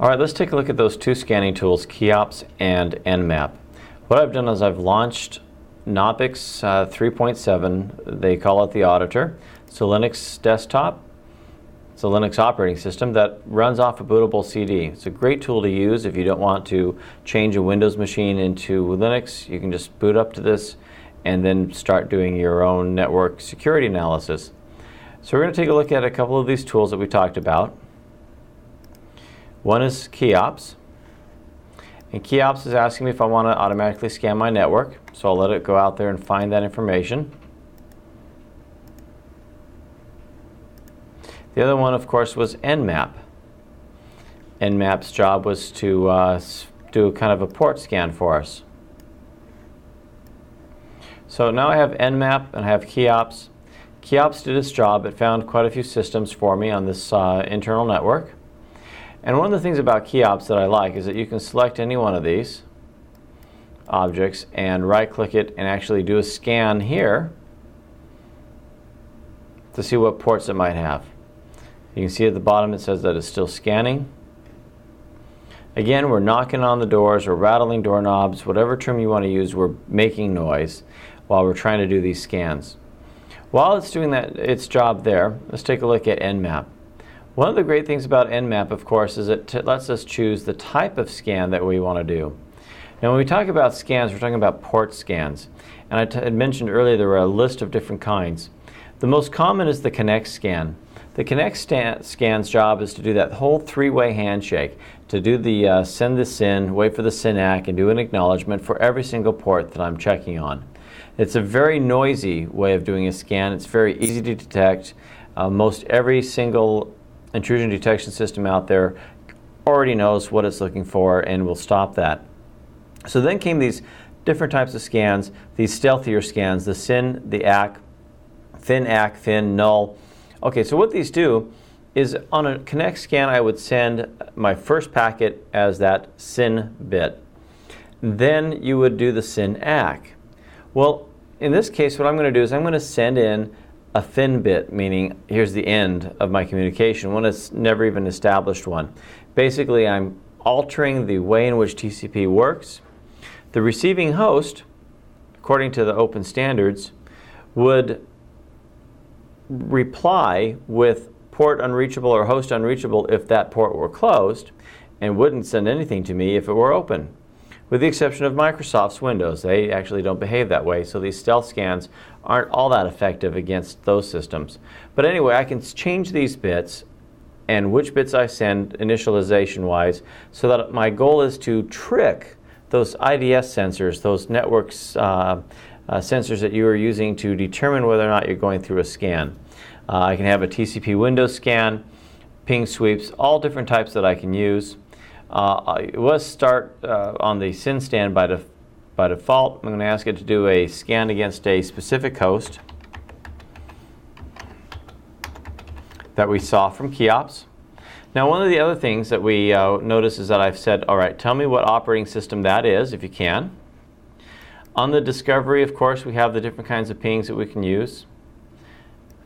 All right, let's take a look at those two scanning tools, Keops and Nmap. What I've done is I've launched Knoppix 3.7. They call it the Auditor. It's a Linux desktop. It's a Linux operating system that runs off a bootable CD. It's a great tool to use if you don't want to change a Windows machine into Linux. You can just boot up to this and then start doing your own network security analysis. So we're going to take a look at a couple of these tools that we talked about. One is Keops. And Keops is asking me if I want to automatically scan my network. So I'll let it go out there and find that information. The other one, of course, was Nmap. Nmap's job was to do kind of a port scan for us. So now I have Nmap and I have Keops. Keops did its job. It found quite a few systems for me on this internal network. And one of the things about Keops that I like is that you can select any one of these objects and right-click it and actually do a scan here to see what ports it might have. You can see at the bottom it says that it's still scanning. Again, we're knocking on the doors, we're rattling doorknobs, whatever term you want to use, we're making noise while we're trying to do these scans. While it's doing its job there, let's take a look at Nmap. One of the great things about Nmap, of course, is it lets us choose the type of scan that we want to do. Now, when we talk about scans, we're talking about port scans. And I had mentioned earlier there were a list of different kinds. The most common is the Connect scan. The Connect scan's job is to do that whole three-way handshake, to do the send the SYN, wait for the SYN-ACK, and do an acknowledgement for every single port that I'm checking on. It's a very noisy way of doing a scan. It's very easy to detect. Most every single intrusion detection system out there already knows what it's looking for and will stop that. So then came these different types of scans, these stealthier scans, the SYN, the ACK, thin ACK, thin, null. Okay, so what these do is on a Connect scan I would send my first packet as that SYN bit. Then you would do the SYN-ACK. Well, in this case what I'm going to do is I'm going to send in a thin bit, meaning here's the end of my communication, one that's never even established one. Basically, I'm altering the way in which TCP works. The receiving host, according to the open standards, would reply with port unreachable or host unreachable if that port were closed, and wouldn't send anything to me if it were open. With the exception of Microsoft's Windows. They actually don't behave that way, so these stealth scans aren't all that effective against those systems. But anyway, I can change these bits and which bits I send initialization-wise, so that my goal is to trick those IDS sensors, those networks sensors that you are using to determine whether or not you're going through a scan. I can have a TCP Windows scan, ping sweeps, all different types that I can use. Let's start on the SYN scan by default. I'm going to ask it to do a scan against a specific host that we saw from Keops. Now, one of the other things that we notice is that I've said, all right, tell me what operating system that is, if you can. On the discovery, of course, we have the different kinds of pings that we can use.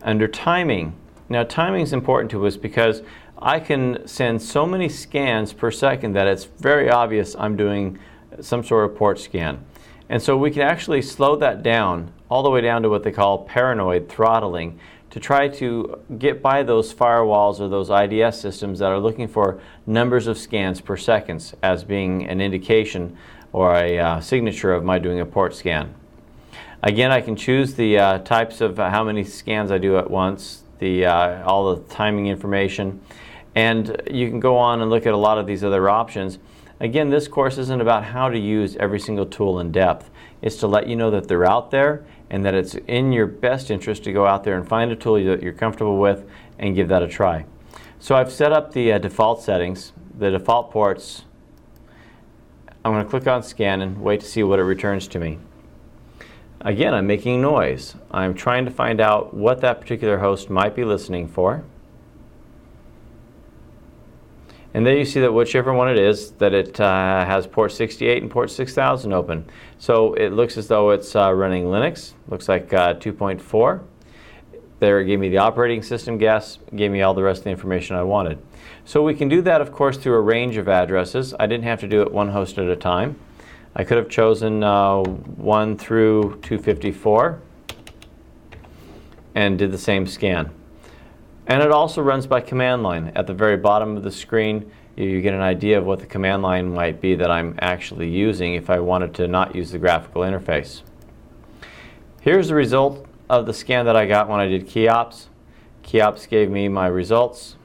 Under timing. Now, timing is important to us because I can send so many scans per second that it's very obvious I'm doing some sort of port scan. And so we can actually slow that down all the way down to what they call paranoid throttling to try to get by those firewalls or those IDS systems that are looking for numbers of scans per second as being an indication or a signature of my doing a port scan. Again, I can choose the types of how many scans I do at once, all the timing information, and you can go on and look at a lot of these other options. Again, this course isn't about how to use every single tool in depth. It's to let you know that they're out there and that it's in your best interest to go out there and find a tool that you're comfortable with and give that a try. So I've set up the default settings, the default ports. I'm going to click on scan and wait to see what it returns to me. Again, I'm making noise. I'm trying to find out what that particular host might be listening for. And there you see that whichever one it is, that it has port 68 and port 6000 open. So it looks as though it's running Linux. Looks like 2.4. There it gave me the operating system guess, gave me all the rest of the information I wanted. So we can do that, of course, through a range of addresses. I didn't have to do it one host at a time. I could have chosen 1 through 254 and did the same scan. And it also runs by command line. At the very bottom of the screen, you get an idea of what the command line might be that I'm actually using if I wanted to not use the graphical interface. Here's the result of the scan that I got when I did KeyOps. KeyOps gave me my results,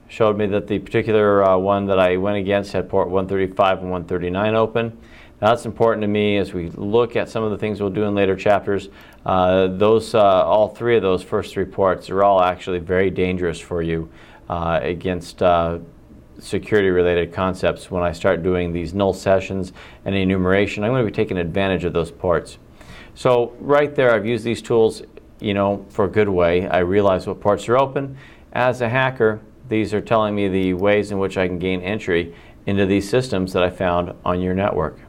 showed me that the particular one that I went against had port 135 and 139 open. Now that's important to me as we look at some of the things we'll do in later chapters. All three of those first 3 ports are all actually very dangerous for you against security-related concepts. When I start doing these null sessions and enumeration, I'm going to be taking advantage of those ports. So right there, I've used these tools, for a good way. I realize what ports are open. As a hacker, these are telling me the ways in which I can gain entry into these systems that I found on your network.